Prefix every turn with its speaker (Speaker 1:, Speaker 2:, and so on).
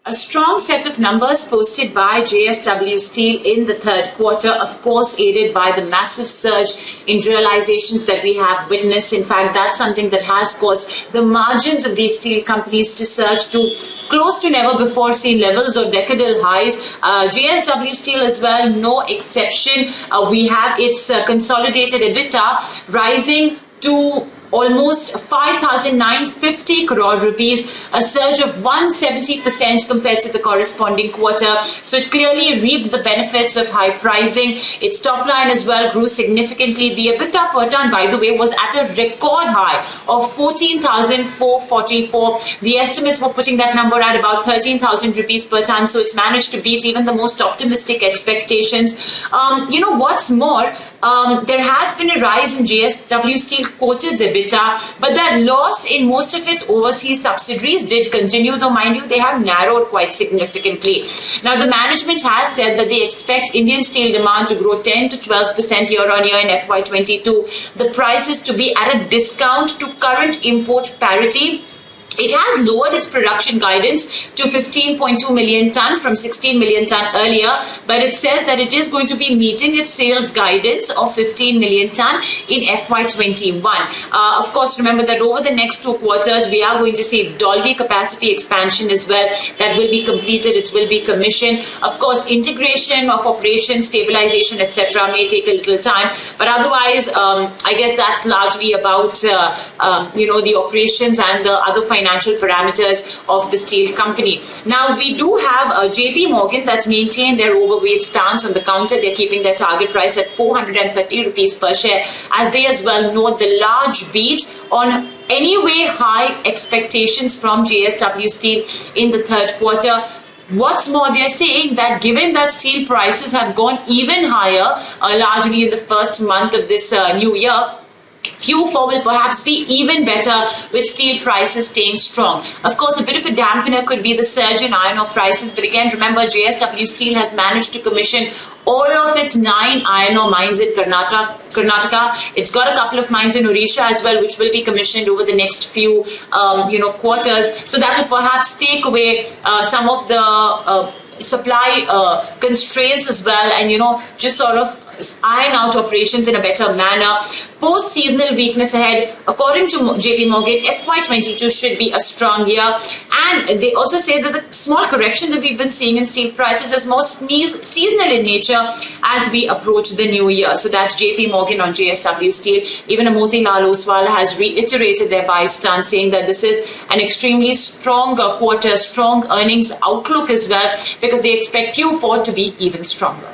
Speaker 1: A strong set of numbers posted by JSW Steel in the third quarter, of course, aided by the massive surge in realizations that we have witnessed. In fact, that's something that has caused the margins of these steel companies to surge to close to never before seen levels or decadal highs. JSW Steel as well, no exception. We have its consolidated EBITDA rising to almost 5,950 crore rupees, a surge of 170% compared to the corresponding quarter. So it clearly reaped the benefits of high pricing. Its top line as well grew significantly. The EBITDA per ton, by the way, was at a record high of 14,444. The estimates were putting that number at about 13,000 rupees per ton. So it's managed to beat even the most optimistic expectations. What's more, there has been a rise in JSW Steel quoted EBITDA, but that loss in most of its overseas subsidiaries did continue, though mind you, they have narrowed quite significantly. Now, the management has said that they expect Indian steel demand to grow 10 to 12% year on year in FY22. The prices to be at a discount to current import parity. It has lowered its production guidance to 15.2 million ton from 16 million ton earlier, but it says that it is going to be meeting its sales guidance of 15 million ton in FY21. Of course, remember that over the next 2 quarters, we are going to see its Dolby capacity expansion as well. That will be completed. It will be commissioned. Of course, integration of operations, stabilization, etc. may take a little time, but otherwise, I guess that's largely about the operations and the other financial parameters of the steel company. Now, we do have JP Morgan that's maintained their overweight stance on the counter. They're keeping their target price at 430 rupees per share, as they as well note the large beat on anyway high expectations from JSW Steel in the third quarter. What's more, they're saying that given that steel prices have gone even higher, largely in the first month of this new year, Q4 will perhaps be even better with steel prices staying strong. Of course, a bit of a dampener could be the surge in iron ore prices, but again, remember, JSW Steel has managed to commission all of its 9 iron ore mines in Karnataka. It's got a couple of mines in Odisha as well, which will be commissioned over the next few, quarters. So that will perhaps take away some of the supply constraints as well, and just sort of iron out operations in a better manner. Post-seasonal weakness ahead, according to JP Morgan, FY22 should be a strong year. And they also say that the small correction that we've been seeing in steel prices is more seasonal in nature as we approach the new year. So that's JP Morgan on JSW Steel. Even Motilal Oswal has reiterated their buy stance, saying that this is an extremely strong quarter, strong earnings outlook as well, because they expect Q4 to be even stronger.